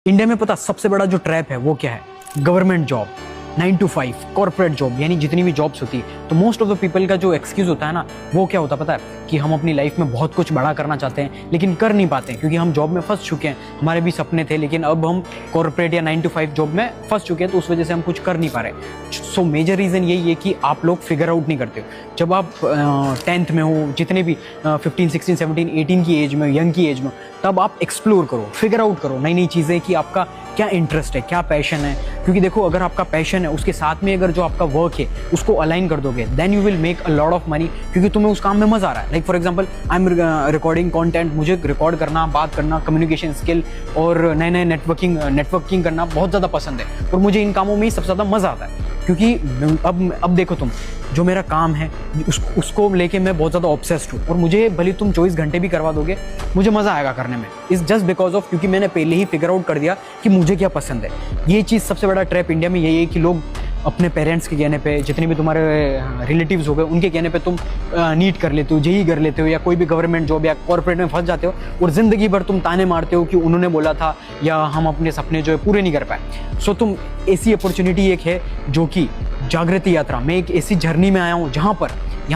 India में पता सबसे बड़ा जो ट्रैप है वो क्या है? Government job, 9 to 5 corporate job, यानी जितनी भी जॉब्स होती है। तो मोस्ट ऑफ द पीपल का जो एक्सक्यूज होता है ना, वो क्या होता है पता है? कि हम अपनी लाइफ में बहुत कुछ बड़ा करना चाहते हैं लेकिन कर नहीं पाते हैं, क्योंकि हम जॉब में फंस चुके हैं। हमारे भी सपने थे लेकिन अब हम कॉर्पोरेट या 9 to 5 जॉब में फंस चुके हैं, तो उस वजह से हम कुछ कर नहीं पा रहे। सो मेजर रीज़न यही है कि आप लोग फिगर आउट नहीं करते हो। जब आप 10th में हो, जितने भी 15, 16, 17, 18 की एज में, यंग की एज में, तब आप एक्सप्लोर करो, फिगर आउट करो नई नई चीज़ें कि आपका क्या इंटरेस्ट है, क्या पैशन है। क्योंकि देखो, अगर आपका पैशन है उसके साथ में अगर जो आपका वर्क है उसको अलाइन कर दोगे, then you will make a lot of money, क्योंकि तुम्हें उस काम में मजा आ रहा है। Like for example, I am recording content, मुझे रिकॉर्ड करना, बात करना, कम्युनिकेशन स्किल और नए नए नेटवर्किंग करना बहुत ज़्यादा पसंद है, और मुझे इन कामों में ही सबसे ज़्यादा मज़ा आता है। क्योंकि अब देखो, तुम जो मेरा काम है उसको लेके मैं बहुत ज़्यादा ऑब्सेस्ड हूँ, और मुझे भले तुम 24 घंटे भी करवा दोगे, मुझे मज़ा आएगा करने में। इस जस्ट बिकॉज ऑफ, क्योंकि मैंने पहले ही फिगर आउट कर दिया कि मुझे क्या पसंद है। ये चीज़ सबसे बड़ा ट्रैप इंडिया में यही है कि लोग अपने पेरेंट्स के कहने पे, जितने भी तुम्हारे रिलेटिव्स हो गए उनके कहने पे तुम नीट कर लेते हो, जेई कर लेते हो, या कोई भी गवर्नमेंट जॉब या कॉर्पोरेट में फंस जाते हो, और ज़िंदगी भर तुम ताने मारते हो कि उन्होंने बोला था, या हम अपने सपने जो है पूरे नहीं कर पाए। सो तुम ऐसी अपॉर्चुनिटी एक है जो कि जागृति यात्रा, मैं एक ऐसी जर्नी में आया हूँ जहाँ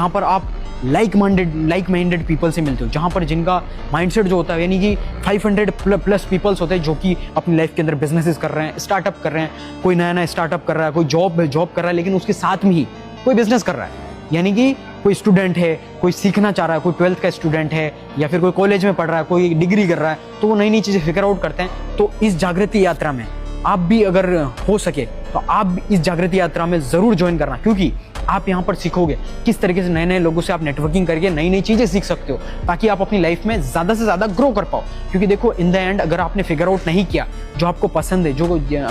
पर आप लाइक माइंडेड पीपल से मिलते हो, जहाँ पर जिनका माइंडसेट जो होता है, यानी कि 500 प्लस पीपल्स होते हैं जो कि अपनी लाइफ के अंदर बिजनेसेस कर रहे हैं, स्टार्टअप कर रहे हैं। कोई नया स्टार्टअप कर रहा है, कोई जॉब कर रहा है, लेकिन उसके साथ में ही कोई बिजनेस कर रहा है। यानी कि कोई स्टूडेंट है, कोई सीखना चाह रहा है, कोई 12th का स्टूडेंट है, या फिर कोई कॉलेज में पढ़ रहा है, कोई डिग्री कर रहा है, तो वो नई नई चीज़ें फिगर आउट करते हैं। तो इस जागृति यात्रा में आप भी अगर हो सके तो आप इस जागृति यात्रा में ज़रूर ज्वाइन करना, क्योंकि आप यहाँ पर सीखोगे किस तरीके से नए नए लोगों से आप नेटवर्किंग करके नई नई चीज़ें सीख सकते हो, ताकि आप अपनी लाइफ में ज़्यादा से ज़्यादा ग्रो कर पाओ। क्योंकि देखो, इन द एंड अगर आपने फिगर आउट नहीं किया जो आपको पसंद है,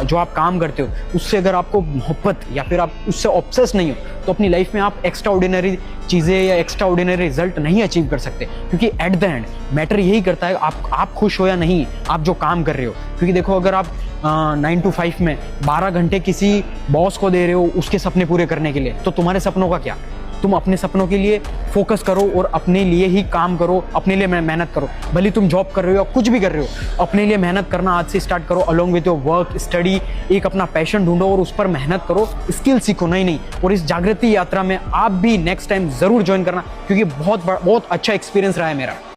जो आप काम करते हो, उससे अगर आपको मोहब्बत या फिर आप उससे ऑब्सेस नहीं हो, तो अपनी लाइफ में आप एक्स्ट्रा ऑर्डिनरी चीज़ें या एक्स्ट्रा ऑर्डिनरी रिजल्ट नहीं अचीव कर सकते। क्योंकि एट द एंड मैटर यही करता है आप खुश हो या नहीं, आप जो काम कर रहे हो। क्योंकि देखो, अगर आप 9 to 5 में 12 घंटे किसी बॉस को दे रहे हो उसके सपने पूरे करने के लिए, तो तुम्हारे सपनों का क्या? तुम अपने सपनों के लिए फोकस करो और अपने लिए ही काम करो, अपने लिए मेहनत करो। भले तुम जॉब कर रहे हो या कुछ भी कर रहे हो, अपने लिए मेहनत करना आज से स्टार्ट करो। Along with your work study एक अपना पैशन ढूंढो और उस पर मेहनत करो, स्किल सीखो नई नई। और इस जागृति यात्रा में आप भी नेक्स्ट टाइम जरूर ज्वाइन करना, क्योंकि बहुत अच्छा एक्सपीरियंस रहा है मेरा।